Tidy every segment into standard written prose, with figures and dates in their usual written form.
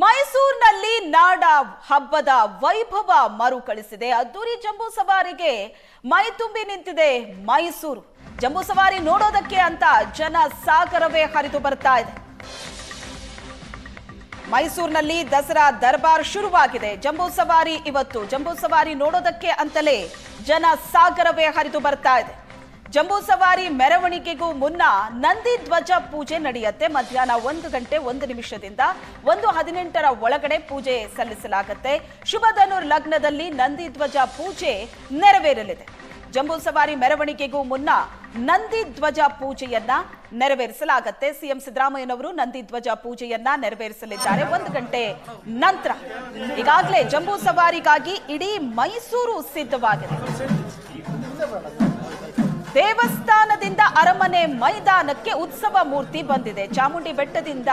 ಮೈಸೂರಿನಲ್ಲಿ ನಾಡ ಹಬ್ಬದ ವೈಭವ ಮರುಕಳಿಸಿದೆ. ಅದ್ದೂರಿ ಜಂಬೂ ಸವಾರಿಗೆ ಮೈ ತುಂಬಿ ನಿಂತಿದೆ ಮೈಸೂರು. ಜಂಬೂ ಸವಾರಿ ನೋಡೋದಕ್ಕೆ ಅಂತ ಜನ ಸಾಗರವೇ ಹರಿದು ಬರ್ತಾ ಇದೆ. ಮೈಸೂರಿನಲ್ಲಿ ದಸರಾ ದರ್ಬಾರ್ ಶುರುವಾಗಿದೆ. ಜಂಬೂ ಸವಾರಿ ಇವತ್ತು ಜಂಬೂ ಸವಾರಿ ನೋಡೋದಕ್ಕೆ ಅಂತಲೇ ಜನ ಸಾಗರವೇ ಹರಿದು ಬರ್ತಾ ಇದೆ. ಜಂಬೂ ಸವಾರಿ ಮೆರವಣಿಗೆಗೂ ಮುನ್ನ ನಂದಿ ಧ್ವಜ ಪೂಜೆ ನಡೆಯುತ್ತೆ. ಮಧ್ಯಾಹ್ನ 1 ಗಂಟೆ 1 ನಿಮಿಷದಿಂದ 1:18 ಒಳಗಡೆ ಪೂಜೆ ಸಲ್ಲಿಸಲಾಗುತ್ತೆ. ಶುಭಧನುರ್ ಲಗ್ನದಲ್ಲಿ ನಂದಿ ಧ್ವಜ ಪೂಜೆ ನೆರವೇರಲಿದೆ. ಜಂಬೂ ಸವಾರಿ ಮೆರವಣಿಗೆಗೂ ಮುನ್ನ ನಂದಿ ಧ್ವಜ ಪೂಜೆಯನ್ನ ನೆರವೇರಿಸಲಾಗುತ್ತೆ. ಸಿಎಂ ಸಿದ್ದರಾಮಯ್ಯನವರು ನಂದಿ ಧ್ವಜ ಪೂಜೆಯನ್ನ ನೆರವೇರಿಸಲಿದ್ದಾರೆ 1 ಗಂಟೆ ನಂತರ. ಈಗಾಗಲೇ ಜಂಬೂ ಸವಾರಿಗಾಗಿ ಇಡೀ ಮೈಸೂರು ಸಿದ್ಧವಾಗಿದೆ. ದೇವಸ್ಥಾನದಿಂದ ಅರಮನೆ ಮೈದಾನಕ್ಕೆ ಉತ್ಸವ ಮೂರ್ತಿ ಬಂದಿದೆ. ಚಾಮುಂಡಿ ಬೆಟ್ಟದಿಂದ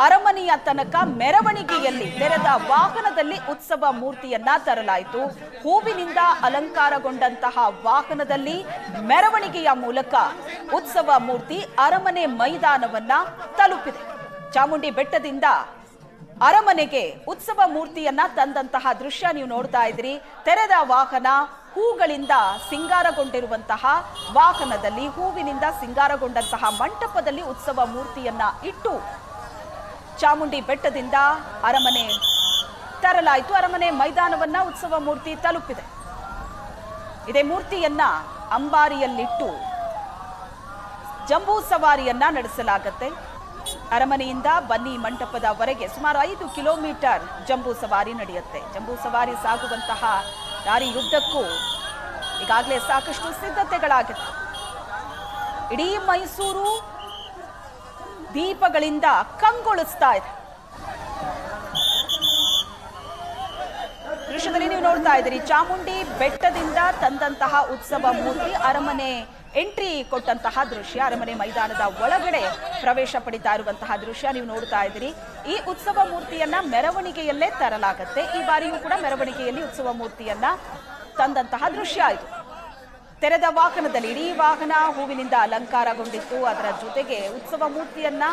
ಅರಮನೆಯ ತನಕ ಮೆರವಣಿಗೆಯಲ್ಲಿ ತೆರೆದ ವಾಹನದಲ್ಲಿ ಉತ್ಸವ ಮೂರ್ತಿಯನ್ನ ತರಲಾಯಿತು. ಹೂವಿನಿಂದ ಅಲಂಕಾರಗೊಂಡಂತಹ ವಾಹನದಲ್ಲಿ ಮೆರವಣಿಗೆಯ ಮೂಲಕ ಉತ್ಸವ ಮೂರ್ತಿ ಅರಮನೆ ಮೈದಾನವನ್ನ ತಲುಪಿದೆ. ಚಾಮುಂಡಿ ಬೆಟ್ಟದಿಂದ ಅರಮನೆಗೆ ಉತ್ಸವ ಮೂರ್ತಿಯನ್ನ ತಂದಂತಹ ದೃಶ್ಯ ನೀವು ನೋಡ್ತಾ ಇದ್ರಿ. ತೆರೆದ ವಾಹನ, ಹೂಗಳಿಂದ ಸಿಂಗಾರಗೊಂಡಿರುವಂತಹ ವಾಹನದಲ್ಲಿ, ಹೂವಿನಿಂದ ಸಿಂಗಾರಗೊಂಡಂತಹ ಮಂಟಪದಲ್ಲಿ ಉತ್ಸವ ಮೂರ್ತಿಯನ್ನ ಇಟ್ಟು ಚಾಮುಂಡಿ ಬೆಟ್ಟದಿಂದ ಅರಮನೆ ತರಲಾಯಿತು. ಅರಮನೆ ಮೈದಾನವನ್ನ ಉತ್ಸವ ಮೂರ್ತಿ ತಲುಪಿದೆ. ಇದೇ ಮೂರ್ತಿಯನ್ನ ಅಂಬಾರಿಯಲ್ಲಿಟ್ಟು ಜಂಬೂ ಸವಾರಿಯನ್ನ ನಡೆಸಲಾಗುತ್ತೆ. ಅರಮನೆಯಿಂದ ಬನ್ನಿ ಮಂಟಪದವರೆಗೆ ಸುಮಾರು 5 ಕಿಲೋಮೀಟರ್ ಜಂಬೂ ಸವಾರಿ ನಡೆಯುತ್ತೆ. ಜಂಬೂ ಸವಾರಿ ಸಾಗುವಂತಹ ದಾರಿಯುದ್ದಕ್ಕೂ ಈಗಾಗಲೇ ಸಾಕಷ್ಟು ಸಿದ್ಧತೆಗಳಾಗಿದೆ. ಇಡೀ ಮೈಸೂರು ದೀಪಗಳಿಂದ ಕಂಗೊಳಿಸ್ತಾ ಇದೆ. ದೃಶ್ಯದಲ್ಲಿ ನೀವು ನೋಡ್ತಾ ಇದ್ದೀರಿ, ಚಾಮುಂಡಿ ಬೆಟ್ಟದಿಂದ ತಂದಂತಹ ಉತ್ಸವ ಮೂರ್ತಿ ಅರಮನೆ ಎಂಟ್ರಿ ಕೊಟ್ಟಂತಹ ದೃಶ್ಯ, ಅರಮನೆ ಮೈದಾನದ ಒಳಗಡೆ ಪ್ರವೇಶ ಪಡಿತಾ ಇರುವಂತಹ ದೃಶ್ಯ ನೀವು ನೋಡ್ತಾ ಇದ್ದೀರಿ. ಈ ಉತ್ಸವ ಮೂರ್ತಿಯನ್ನ ಮೆರವಣಿಗೆಯಲ್ಲೇ ತರಲಾಗುತ್ತೆ. ಈ ಬಾರಿಯೂ ಕೂಡ ಮೆರವಣಿಗೆಯಲ್ಲಿ ಉತ್ಸವ ಮೂರ್ತಿಯನ್ನ ತಂದಂತಹ ದೃಶ್ಯ ಇದು. ತೆರೆದ ವಾಹನದಲ್ಲಿ ಇಡೀ ವಾಹನ ಹೂವಿನಿಂದ ಅಲಂಕಾರಗೊಂಡಿತ್ತು. ಅದರ ಜೊತೆಗೆ ಉತ್ಸವ ಮೂರ್ತಿಯನ್ನ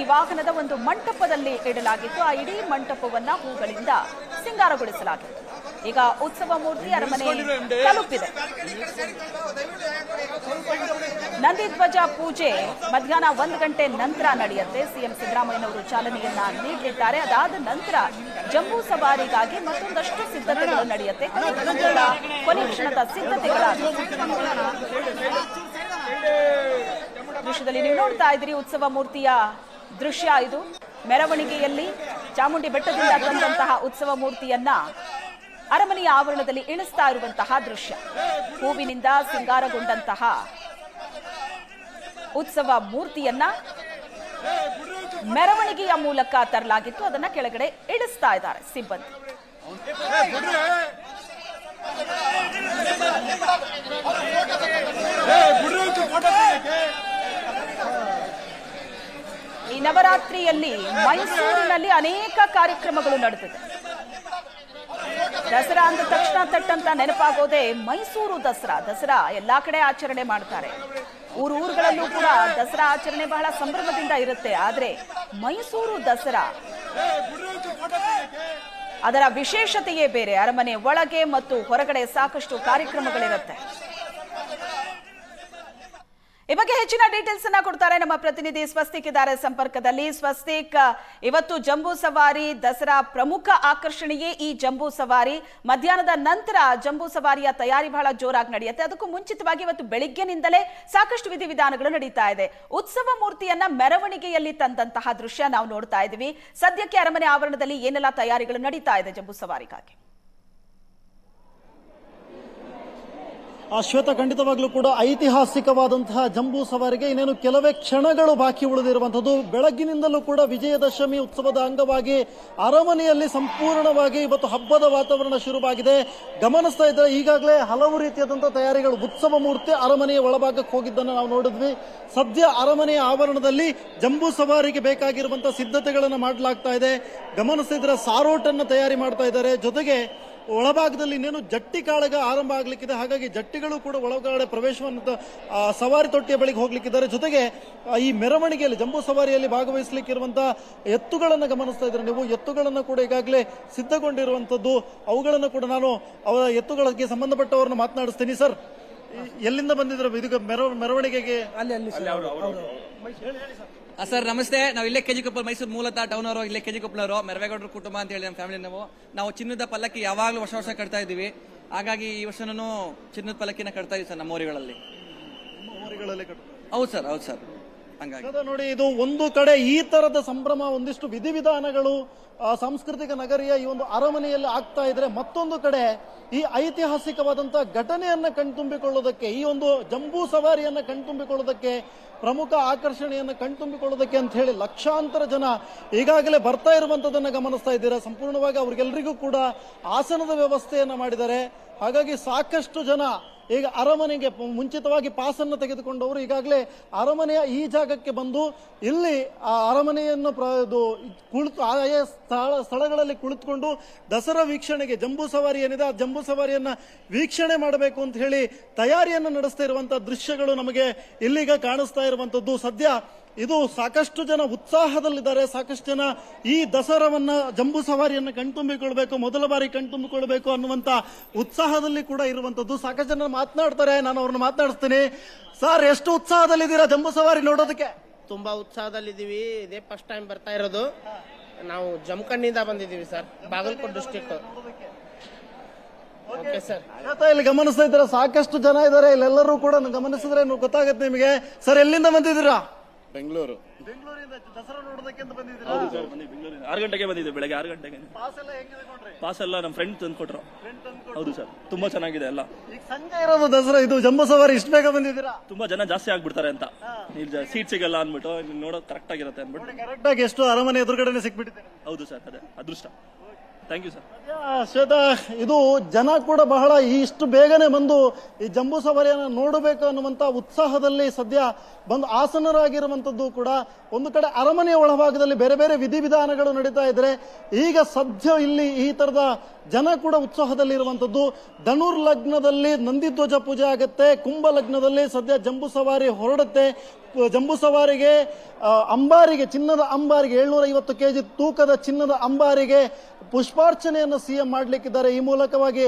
ಈ ವಾಹನದ ಒಂದು ಮಂಟಪದಲ್ಲಿ ಇಡಲಾಗಿತ್ತು. ಆ ಇಡೀ ಮಂಟಪವನ್ನ ಹೂಗಳಿಂದ ಸಿಂಗಾರಗೊಳಿಸಲಾಗಿತ್ತು. ಈಗ ಉತ್ಸವ ಮೂರ್ತಿ ಅರಮನೆ ತಲುಪಿದೆ. ನಂದಿ ಧ್ವಜ ಪೂಜೆ ಮಧ್ಯಾಹ್ನ 1 ಗಂಟೆ ನಂತರ ನಡೆಯುತ್ತೆ. ಸಿಎಂ ಸಿದ್ದರಾಮಯ್ಯನವರು ಚಾಲನೆಯನ್ನ ನೀಡಲಿದ್ದಾರೆ. ಅದಾದ ನಂತರ ಜಂಬೂ ಸವಾರಿಗಾಗಿ ಮತ್ತೊಂದಷ್ಟು ಸಿದ್ಧತೆಗಳು ನಡೆಯುತ್ತೆ. ಕೊನೆ ಕ್ಷಣದ ಸಿದ್ಧತೆಗಳ ದೃಶ್ಯದಲ್ಲಿ ನೀವು ನೋಡ್ತಾ ಇದ್ದೀರಿ. ಉತ್ಸವ ಮೂರ್ತಿಯ ದೃಶ್ಯ ಇದು. ಮೆರವಣಿಗೆಯಲ್ಲಿ ಚಾಮುಂಡಿ ಬೆಟ್ಟದಿಂದ ತಂದಂತಹ ಉತ್ಸವ ಮೂರ್ತಿಯನ್ನ ಅರಮನೆಯ ಆವರಣದಲ್ಲಿ ಇಳಿಸ್ತಾ ಇರುವಂತಹ ದೃಶ್ಯ. ಹೂವಿನಿಂದ ಸಿಂಗಾರಗೊಂಡಂತಹ ಉತ್ಸವ ಮೂರ್ತಿಯನ್ನ ಮೆರವಣಿಗೆಯ ಮೂಲಕ ತರಲಾಗಿತ್ತು. ಅದನ್ನ ಕೆಳಗಡೆ ಇಳಿಸ್ತಾ ಇದ್ದಾರೆ ಸಿಬ್ಬಂದಿ. ಈ ನವರಾತ್ರಿಯಲ್ಲಿ ಮೈಸೂರಿನಲ್ಲಿ ಅನೇಕ ಕಾರ್ಯಕ್ರಮಗಳು ನಡೆದಿದೆ. ದಸರಾ ಅಂದ ತಕ್ಷಣ ತಟ್ಟಂತ ನೆನಪಾಗೋದೇ ಮೈಸೂರು ದಸರಾ. ದಸರಾ ಎಲ್ಲಾ ಕಡೆ ಆಚರಣೆ ಮಾಡ್ತಾರೆ. ಊರುಗಳಲ್ಲೂ ಕೂಡ ದಸರಾ ಆಚರಣೆ ಬಹಳ ಸಂಭ್ರಮದಿಂದ ಇರುತ್ತೆ. ಆದ್ರೆ ಮೈಸೂರು ದಸರಾ ಅದರ ವಿಶೇಷತೆಯೇ ಬೇರೆ. ಅರಮನೆ ಒಳಗೆ ಮತ್ತು ಹೊರಗಡೆ ಸಾಕಷ್ಟು ಕಾರ್ಯಕ್ರಮಗಳಿರುತ್ತೆ. ಈ ಬಗ್ಗೆ ಹೆಚ್ಚಿನ ಡೀಟೇಲ್ಸ್ ಅನ್ನ ಕೊಡ್ತಾರೆ ನಮ್ಮ ಪ್ರತಿನಿಧಿ ಸ್ವಸ್ತಿಕ್ ಇದ್ದಾರೆ ಸಂಪರ್ಕದಲ್ಲಿ. ಸ್ವಸ್ತಿಕ್, ಇವತ್ತು ಜಂಬೂ ಸವಾರಿ ದಸರಾ ಪ್ರಮುಖ ಆಕರ್ಷಣೆಯೇ ಈ ಜಂಬೂ ಸವಾರಿ. ಮಧ್ಯಾಹ್ನದ ನಂತರ ಜಂಬೂ ಸವಾರಿಯ ತಯಾರಿ ಬಹಳ ಜೋರಾಗಿ ನಡೆಯುತ್ತೆ. ಅದಕ್ಕೂ ಮುಂಚಿತವಾಗಿ ಇವತ್ತು ಬೆಳಿಗ್ಗೆನಿಂದಲೇ ಸಾಕಷ್ಟು ವಿಧಿವಿಧಾನಗಳು ನಡೀತಾ ಇದೆ. ಉತ್ಸವ ಮೂರ್ತಿಯನ್ನ ಮೆರವಣಿಗೆಯಲ್ಲಿ ತಂದಂತಹ ದೃಶ್ಯ ನಾವು ನೋಡ್ತಾ ಇದ್ದೀವಿ. ಸದ್ಯಕ್ಕೆ ಅರಮನೆ ಆವರಣದಲ್ಲಿ ಏನೆಲ್ಲ ತಯಾರಿಗಳು ನಡೀತಾ ಇದೆ ಜಂಬೂ ಸವಾರಿಗಾಗಿ? ಶ್ವೇತ, ಖಂಡಿತವಾಗ್ಲೂ ಕೂಡ ಐತಿಹಾಸಿಕವಾದಂತಹ ಜಂಬೂ ಸವಾರಿಗೆ ಇನ್ನೇನು ಕೆಲವೇ ಕ್ಷಣಗಳು ಬಾಕಿ ಉಳಿದಿರುವಂತದ್ದು. ಬೆಳಗ್ಗಿನಿಂದಲೂ ಕೂಡ ವಿಜಯದಶಮಿ ಉತ್ಸವದ ಅಂಗವಾಗಿ ಅರಮನೆಯಲ್ಲಿ ಸಂಪೂರ್ಣವಾಗಿ ಇವತ್ತು ಹಬ್ಬದ ವಾತಾವರಣ ಶುರುವಾಗಿದೆ. ಗಮನಿಸ್ತಾ ಇದ್ದರೆ ಈಗಾಗಲೇ ಹಲವು ರೀತಿಯಾದಂತಹ ತಯಾರಿಗಳು. ಉತ್ಸವ ಮೂರ್ತಿ ಅರಮನೆಯ ಒಳಭಾಗಕ್ಕೆ ಹೋಗಿದ್ದನ್ನು ನಾವು ನೋಡಿದ್ವಿ. ಸದ್ಯ ಅರಮನೆಯ ಆವರಣದಲ್ಲಿ ಜಂಬೂ ಸವಾರಿಗೆ ಬೇಕಾಗಿರುವಂತಹ ಸಿದ್ಧತೆಗಳನ್ನು ಮಾಡಲಾಗ್ತಾ ಇದೆ. ಗಮನಿಸ್ತಿದ್ರೆ ಸಾರೋಟನ್ನು ತಯಾರಿ ಮಾಡ್ತಾ ಇದ್ದಾರೆ. ಜೊತೆಗೆ ಒಳಭಾಗದಲ್ಲಿ ಇನ್ನೇನು ಜಟ್ಟಿ ಕಾಳಗ ಆರಂಭ ಆಗ್ಲಿಕ್ಕಿದೆ. ಹಾಗಾಗಿ ಜಟ್ಟಿಗಳು ಕೂಡ ಒಳಗಡೆ ಪ್ರವೇಶವನ್ನು ಸವಾರಿ ತೊಟ್ಟಿಯ ಬಳಿಗೆ ಹೋಗ್ಲಿಕ್ಕಿದ್ದಾರೆ. ಜೊತೆಗೆ ಈ ಮೆರವಣಿಗೆಯಲ್ಲಿ ಜಂಬೂ ಸವಾರಿಯಲ್ಲಿ ಭಾಗವಹಿಸಲಿಕ್ಕಿರುವಂತಹ ಎತ್ತುಗಳನ್ನು ಗಮನಿಸ್ತಾ ಇದ್ದಾರೆ ನೀವು. ಎತ್ತುಗಳನ್ನು ಕೂಡ ಈಗಾಗಲೇ ಸಿದ್ಧಗೊಂಡಿರುವಂತದ್ದು. ಅವುಗಳನ್ನು ಕೂಡ ನಾನು ಅವರ ಎತ್ತುಗಳಿಗೆ ಸಂಬಂಧಪಟ್ಟವರನ್ನು ಮಾತನಾಡಿಸ್ತೀನಿ. ಸರ್, ಎಲ್ಲಿಂದ ಬಂದಿದ್ರು ಇದು ಮೆರವಣಿಗೆಗೆ? ಸರ್ ನಮಸ್ತೆ. ನಾವು ಇಲ್ಲೇ ಕೆಜಿಕೊಪ್ಪಲ, ಮೈಸೂರು ಮೂಲತಃ ಟೌನ್ ಅವರು, ಇಲ್ಲೇ ಕೆಜಿಕೊಪ್ಪಲವರು, ಮೆರವೇಗೌಡರ ಕುಟುಂಬ ಅಂತ ಹೇಳಿ ನಮ್ಮ ಫ್ಯಾಮಿಲಿ. ನಾವು ಚಿನ್ನದ ಪಲ್ಲಕ್ಕಿ ಯಾವಾಗಲೂ ವರ್ಷ ಕಟ್ತಾ ಇದ್ದೀವಿ. ಹಾಗಾಗಿ ಈ ವರ್ಷನೂ ಚಿನ್ನದ ಪಲ್ಲಕ್ಕಿನ ಕಟ್ತಾ ಇದೀವಿ ಸರ್ ನಮ್ಮ ಊರುಗಳಲ್ಲಿ. ಹೌದು ಸರ್, ಹೌದು ಸರ್. ಹಂಗಾಗಿ ನೋಡಿ, ಇದು ಒಂದು ಕಡೆ ಈ ತರದ ಸಂಭ್ರಮ, ಒಂದಿಷ್ಟು ವಿಧಿವಿಧಾನಗಳು ಸಾಂಸ್ಕೃತಿಕ ನಗರಿಯ ಈ ಒಂದು ಅರಮನೆಯಲ್ಲಿ ಆಗ್ತಾ ಇದ್ರೆ, ಮತ್ತೊಂದು ಕಡೆ ಈ ಐತಿಹಾಸಿಕವಾದಂತಹ ಘಟನೆಯನ್ನ ಕಣ್ತುಂಬಿಕೊಳ್ಳೋದಕ್ಕೆ, ಈ ಒಂದು ಜಂಬೂ ಸವಾರಿಯನ್ನ ಕಣ್ತುಂಬಿಕೊಳ್ಳೋದಕ್ಕೆ, ಪ್ರಮುಖ ಆಕರ್ಷಣೆಯನ್ನು ಕಣ್ತುಂಬಿಕೊಳ್ಳೋದಕ್ಕೆ ಅಂತ ಹೇಳಿ ಲಕ್ಷಾಂತರ ಜನ ಈಗಾಗಲೇ ಬರ್ತಾ ಇರುವಂತದನ್ನ ಗಮನಿಸ್ತಾ ಇದ್ದೀರಾ. ಸಂಪೂರ್ಣವಾಗಿ ಅವ್ರಿಗೆಲ್ಲರಿಗೂ ಕೂಡ ಆಸನದ ವ್ಯವಸ್ಥೆಯನ್ನ ಮಾಡಿದ್ದಾರೆ. ಹಾಗಾಗಿ ಸಾಕಷ್ಟು ಜನ ಈಗ ಅರಮನೆಗೆ ಮುಂಚಿತವಾಗಿ ಪಾಸನ್ನು ತೆಗೆದುಕೊಂಡವರು ಈಗಾಗಲೇ ಅರಮನೆಯ ಈ ಜಾಗಕ್ಕೆ ಬಂದು ಇಲ್ಲಿ ಆ ಅರಮನೆಯನ್ನು ಕುಳಿತು ಆಯಾ ಸ್ಥಳಗಳಲ್ಲಿ ಕುಳಿತುಕೊಂಡು ದಸರಾ ವೀಕ್ಷಣೆಗೆ, ಜಂಬೂ ಸವಾರಿ ಏನಿದೆ ಆ ಜಂಬೂ ಸವಾರಿಯನ್ನ ವೀಕ್ಷಣೆ ಮಾಡಬೇಕು ಅಂತ ಹೇಳಿ ತಯಾರಿಯನ್ನು ನಡೆಸ್ತಾ ಇರುವಂತಹ ದೃಶ್ಯಗಳು ನಮಗೆ ಇಲ್ಲಿಗ ಕಾಣಿಸ್ತಾ ಇರುವಂತದ್ದು. ಸದ್ಯ ಇದು ಸಾಕಷ್ಟು ಜನ ಉತ್ಸಾಹದಲ್ಲಿದ್ದಾರೆ. ಸಾಕಷ್ಟು ಜನ ಈ ದಸರಾವನ್ನ, ಜಂಬೂ ಸವಾರಿಯನ್ನು ಕಣ್ತುಂಬಿಕೊಳ್ಬೇಕು, ಮೊದಲ ಬಾರಿ ಕಣ್ತುಂಬಿಕೊಳ್ಬೇಕು ಅನ್ನುವಂತ ಉತ್ಸಾಹದಲ್ಲಿ ಕೂಡ ಇರುವಂತದ್ದು. ಸಾಕಷ್ಟು ಜನ ಮಾತನಾಡ್ತಾರೆ, ನಾನು ಅವ್ರನ್ನ ಮಾತನಾಡಿಸ್ತೀನಿ. ಸರ್, ಎಷ್ಟು ಉತ್ಸಾಹದಲ್ಲಿದ್ದೀರಾ ಜಂಬೂ ಸವಾರಿ ನೋಡೋದಕ್ಕೆ? ತುಂಬಾ ಉತ್ಸಾಹದಲ್ಲಿದ್ದೀವಿ. ಇದೇ ಫಸ್ಟ್ ಟೈಮ್ ಬರ್ತಾ ಇರೋದು. ನಾವು ಜಮಖಂಡಿಂದ ಬಂದಿದ್ದೀವಿ sir, Bagalkote district. Okay sir. ಇಲ್ಲಿ ಗಮನಿಸ್ತಾ ಇದ್ದೀರಾ, ಸಾಕಷ್ಟು ಜನ ಇದ್ದಾರೆ. ಇಲ್ಲೆಲ್ಲರೂ ಕೂಡ ಗಮನಿಸಿದ್ರೆ ಗೊತ್ತಾಗುತ್ತೆ ನಿಮಗೆ. ಸರ್, ಎಲ್ಲಿಂದ ಬಂದಿದ್ದೀರಾ? ಬೆಂಗಳೂರು. ಬೆಂಗಳೂರಿಂದ ದಸರಾ ನೋಡೋದಕ್ಕೆ ಅಂತ ಬಂದಿದ್ದೀರಾ? 6 ಗಂಟೆಗೆ ಬಂದಿದ್ದೆ, ಬೆಳಗ್ಗೆ 6 ಗಂಟೆಗೆ. ಪಾಸ್ ಎಲ್ಲ ನಮ್ಮ ಫ್ರೆಂಡ್ ತಂದು ಕೊಟ್ರು. ಹೌದು ಸರ್, ತುಂಬಾ ಚೆನ್ನಾಗಿದೆ ಎಲ್ಲ. ಈಗ ಸಂಜೆ ಇರೋದು ದಸರಾ, ಇದು ಜಂಬೂ ಸವಾರಿ ಇಷ್ಟು ಬೇಗ ಬಂದಿದ್ದೀರಾ? ತುಂಬಾ ಜನ ಜಾಸ್ತಿ ಆಗ್ಬಿಡ್ತಾರೆ ಅಂತ, ಇಲ್ಲಿ ಸೀಟ್ ಸಿಗಲ್ಲ ಅಂದ್ಬಿಟ್ಟು ನೋಡೋದು ಕರೆಕ್ಟ್ ಆಗಿರುತ್ತೆ ಅಂದ್ಬಿಟ್ಟು ಕರೆಕ್ಟ್ ಆಗಿ ಎಷ್ಟು ಅರಮನೆ ಎದುರುಗಡೆ ಸಿಕ್ಬಿಟ್ಟಿದೆ. ಹೌದು ಸರ್, ಅದೇ ಅದೃಷ್ಟ. Thank you sir. ಶ್ವೇತಾ, ಇದು ಜನ ಕೂಡ ಬಹಳ ಇಷ್ಟು ಬೇಗನೆ ಬಂದು ಈ ಜಂಬೂ ಸವಾರಿಯನ್ನು ನೋಡಬೇಕು ಅನ್ನುವಂತ ಉತ್ಸಾಹದಲ್ಲಿ ಸದ್ಯ ಬಂದು ಆಸನರಾಗಿರುವಂತದ್ದು ಕೂಡ. ಒಂದು ಕಡೆ ಅರಮನೆಯ ಒಳಭಾಗದಲ್ಲಿ ಬೇರೆ ಬೇರೆ ವಿಧಿವಿಧಾನಗಳು ನಡೀತಾ ಇದ್ರೆ, ಈಗ ಸದ್ಯ ಇಲ್ಲಿ ಈ ತರದ ಜನ ಕೂಡ ಉತ್ಸಾಹದಲ್ಲಿ ಇರುವಂತದ್ದು. ಧನುರ್ ಲಗ್ನದಲ್ಲಿ ನಂದಿಧ್ವಜ ಪೂಜೆ ಆಗುತ್ತೆ, ಕುಂಭ ಲಗ್ನದಲ್ಲಿ ಸದ್ಯ ಜಂಬೂ ಸವಾರಿ ಹೊರಡುತ್ತೆ. ಜಂಬೂ ಸವಾರಿಗೆ ಅಂಬಾರಿಗೆ, ಚಿನ್ನದ ಅಂಬಾರಿಗೆ 750 kg ತೂಕದ ಚಿನ್ನದ ಅಂಬಾರಿಗೆ ಪುಷ್ಪಾರ್ಚನೆಯನ್ನು ಸಿಎಂ ಮಾಡಲಿಕ್ಕಿದ್ದಾರೆ. ಈ ಮೂಲಕವಾಗಿ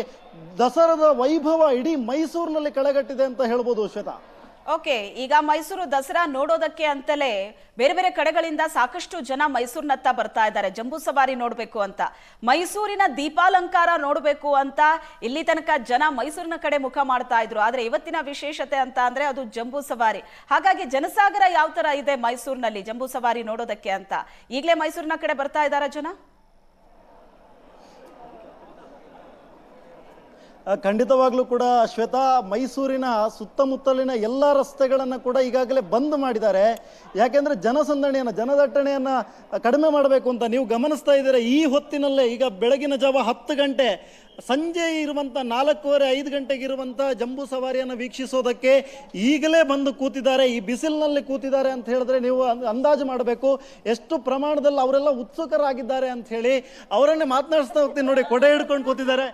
ದಸರಾದ ವೈಭವ ಇಡೀ ಮೈಸೂರಿನಲ್ಲಿ ಕಳೆಗಟ್ಟಿದೆ ಅಂತ ಹೇಳ್ಬೋದು. ಶ್ವೇತಾ, ಓಕೆ, ಈಗ ಮೈಸೂರು ದಸರಾ ನೋಡೋದಕ್ಕೆ ಅಂತಲೇ ಬೇರೆ ಬೇರೆ ಕಡೆಗಳಿಂದ ಸಾಕಷ್ಟು ಜನ ಮೈಸೂರಿನತ್ತ ಬರ್ತಾ ಇದ್ದಾರೆ ಜಂಬೂ ಸವಾರಿ ನೋಡ್ಬೇಕು ಅಂತ. ಮೈಸೂರಿನ ದೀಪಾಲಂಕಾರ ನೋಡ್ಬೇಕು ಅಂತ ಇಲ್ಲಿ ತನಕ ಜನ ಮೈಸೂರಿನ ಕಡೆ ಮುಖ ಮಾಡ್ತಾ ಇದ್ರು. ಆದ್ರೆ ಇವತ್ತಿನ ವಿಶೇಷತೆ ಅಂತ ಅಂದ್ರೆ ಅದು ಜಂಬೂ ಸವಾರಿ. ಹಾಗಾಗಿ ಜನಸಾಗರ ಯಾವ ತರ ಇದೆ ಮೈಸೂರಿನಲ್ಲಿ ಜಂಬೂ ಸವಾರಿ ನೋಡೋದಕ್ಕೆ ಅಂತ ಈಗಲೇ ಮೈಸೂರಿನ ಕಡೆ ಬರ್ತಾ ಇದ್ದಾರಾ ಜನ? ಖಂಡಿತವಾಗ್ಲೂ ಕೂಡ ಶ್ವೇತಾ, ಮೈಸೂರಿನ ಸುತ್ತಮುತ್ತಲಿನ ಎಲ್ಲ ರಸ್ತೆಗಳನ್ನು ಕೂಡ ಈಗಾಗಲೇ ಬಂದ್ ಮಾಡಿದ್ದಾರೆ. ಯಾಕೆಂದ್ರೆ ಜನಸಂದಣಿಯನ್ನ, ಜನದಟ್ಟಣೆಯನ್ನ ಕಡಿಮೆ ಮಾಡಬೇಕು ಅಂತ. ನೀವು ಗಮನಿಸ್ತಾ ಇದ್ದೀರಾ, ಈ ಹೊತ್ತಿನಲ್ಲೇ ಈಗ ಬೆಳಗಿನ ಜಾವ 10 ಗಂಟೆ, ಸಂಜೆ ಇರುವಂತ 4:30-5 ಗಂಟೆಗೆ ಇರುವಂತ ಜಂಬೂ ಸವಾರಿಯನ್ನು ವೀಕ್ಷಿಸೋದಕ್ಕೆ ಈಗಲೇ ಬಂದು ಕೂತಿದ್ದಾರೆ. ಈ ಬಿಸಿಲಿನಲ್ಲಿ ಕೂತಿದ್ದಾರೆ ಅಂತ ಹೇಳಿದ್ರೆ ನೀವು ಅಂದಾಜು ಮಾಡಬೇಕು ಎಷ್ಟು ಪ್ರಮಾಣದಲ್ಲಿ ಅವರೆಲ್ಲ ಉತ್ಸುಕರಾಗಿದ್ದಾರೆ ಅಂತ ಹೇಳಿ. ಅವರನ್ನೇ ಮಾತನಾಡಿಸ್ತಾ ಹೋಗ್ತೀನಿ ನೋಡಿ, ಕೊಡೆ ಹಿಡ್ಕೊಂಡು ಕೂತಿದ್ದಾರೆ.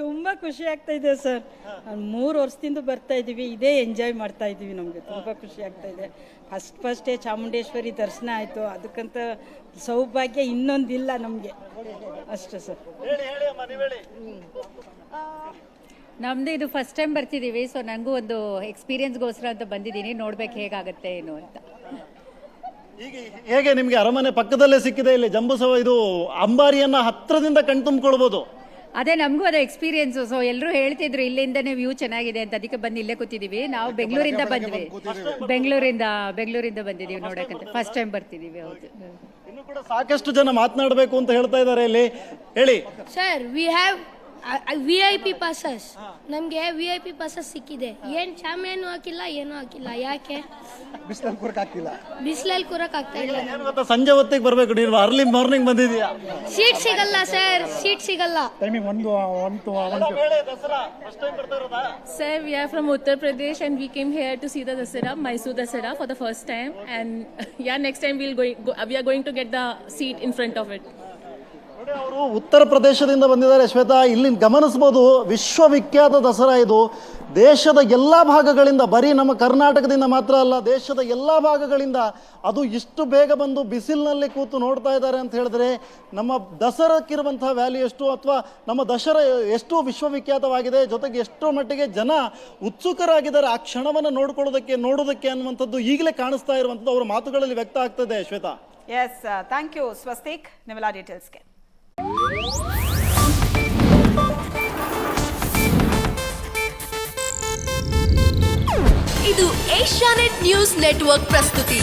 ತುಂಬ ಖುಷಿ ಆಗ್ತಾ ಇದೆ ಸರ್. 3 ವರ್ಷದಿಂದ ಬರ್ತಾ ಇದ್ದೀವಿ, ಇದೇ ಎಂಜಾಯ್ ಮಾಡ್ತಾ ಇದ್ದೀವಿ. ನಮಗೆ ತುಂಬ ಖುಷಿ ಆಗ್ತಾ ಇದೆ. ಫಸ್ಟೇ ಚಾಮುಂಡೇಶ್ವರಿ ದರ್ಶನ ಆಯಿತು, ಅದಕ್ಕಂತ ಸೌಭಾಗ್ಯ ಇನ್ನೊಂದಿಲ್ಲ ನಮಗೆ. ಅಷ್ಟೇ ಸರ್. ನಮ್ಮದು ಇದು ಫಸ್ಟ್ ಟೈಮ್ ಬರ್ತಿದ್ದೀವಿ. ಸೊ ನನಗೂ ಒಂದು ಎಕ್ಸ್ಪೀರಿಯನ್ಸ್ಗೋಸ್ಕರ ಅಂತ ಬಂದಿದ್ದೀನಿ, ನೋಡ್ಬೇಕು ಹೇಗಾಗುತ್ತೆ ಏನು ಅಂತ. ಹೇಗೆ ನಿಮಗೆ ಅರಮನೆ ಪಕ್ಕದಲ್ಲೇ ಸಿಕ್ಕಿದೆ ಇಲ್ಲಿ ಜಂಬೂ ಸವಾರಿ, ಇದು ಅಂಬಾರಿಯನ್ನ ಹತ್ರದಿಂದ ಕಣ್ತುಂಬಿಕೊಳ್ಬಹುದು. ಅದೇ ನಮಗೂ ಅದೇ ಎಕ್ಸ್ಪೀರಿಯನ್ಸು. ಸೊ ಎಲ್ಲರೂ ಹೇಳ್ತಿದ್ರು ಇಲ್ಲಿಂದನೇ ವ್ಯೂ ಚೆನ್ನಾಗಿದೆ ಅಂತ, ಅದಕ್ಕೆ ಬಂದು ಇಲ್ಲೇ ಕೂತಿದ್ದೀವಿ. ನಾವು ಬೆಂಗಳೂರಿಂದ ಬಂದ್ವಿ, ಬೆಂಗಳೂರಿಂದ ಬಂದಿದ್ದೀವಿ ನೋಡಕ್ಕಂತ. ಫಸ್ಟ್ ಟೈಮ್ ಬರ್ತಿದ್ದೀವಿ. ಹೌದು. ಇನ್ನು ಕೂಡ ಸಾಕಷ್ಟು ಜನ ಮಾತನಾಡಬೇಕು ಅಂತ ಹೇಳ್ತಾ ಇದ್ದಾರೆ ಇಲ್ಲಿ. ಹೇಳಿ sir. We have VIP passes. ನಮಗೆ VIP ಪಾಸಸ್ ಸಿಕ್ಕಿದೆ. ಏನ್ ಚಾಮೇನು ಹಾಕಿಲ್ಲ, ಏನೂ ಹಾಕಿಲ್ಲ. ಯಾಕೆ? ಬಿಸಿಲಲ್ಲಿ ಕೂರಕ್ ಆಗ್ತಾ ಇಲ್ಲ. ಸಂಜೆ ಹೊತ್ತಿಗೆ ಬರ್ಬೇಕು, ನೀನು ಅರ್ಲಿ ಮಾರ್ನಿಂಗ್ ಬಂದಿದ್ಯಾ? ಸೀಟ್ ಸಿಗಲ್ಲ ಸರ್, ಸೀಟ್ ಸಿಗಲ್ಲ. Sir, we are from Uttar Pradesh and we came here to see the Dasara, Mysore Dasara for the first time. And yeah, next time we are going to get the seat in front of it. ಅವರು ಉತ್ತರ ಪ್ರದೇಶದಿಂದ ಬಂದಿದ್ದಾರೆ ಶ್ವೇತಾ. ಇಲ್ಲಿ ಗಮನಿಸಬಹುದು, ವಿಶ್ವವಿಖ್ಯಾತ ದಸರಾ ಇದು. ದೇಶದ ಎಲ್ಲ ಭಾಗಗಳಿಂದ, ಬರೀ ನಮ್ಮ ಕರ್ನಾಟಕದಿಂದ ಮಾತ್ರ ಅಲ್ಲ, ದೇಶದ ಎಲ್ಲ ಭಾಗಗಳಿಂದ ಅದು ಇಷ್ಟು ಬೇಗ ಬಂದು ಬಿಸಿಲಿನಲ್ಲಿ ಕೂತು ನೋಡ್ತಾ ಇದ್ದಾರೆ ಅಂತ ಹೇಳಿದ್ರೆ ನಮ್ಮ ದಸರಾಕ್ಕಿರುವಂತಹ ವ್ಯಾಲ್ಯೂ ಎಷ್ಟು, ಅಥವಾ ನಮ್ಮ ದಸರಾ ಎಷ್ಟು ವಿಶ್ವವಿಖ್ಯಾತವಾಗಿದೆ, ಜೊತೆಗೆ ಎಷ್ಟೋ ಮಟ್ಟಿಗೆ ಜನ ಉತ್ಸುಕರಾಗಿದ್ದಾರೆ ಆ ಕ್ಷಣವನ್ನು ನೋಡೋದಕ್ಕೆ ಅನ್ನುವಂಥದ್ದು ಈಗಲೇ ಕಾಣಿಸ್ತಾ ಇರುವಂಥದ್ದು ಅವರ ಮಾತುಗಳಲ್ಲಿ ವ್ಯಕ್ತ ಆಗ್ತದೆ Shweta. Yes, thank you Swastik ನಿಮ್ಮೆಲ್ಲ ಡೀಟೇಲ್ಸ್ಗೆ. ಇದು ಏಷ್ಯಾನೆಟ್ ನ್ಯೂಸ್ ನೆಟ್ವರ್ಕ್ ಪ್ರಸ್ತುತಿ.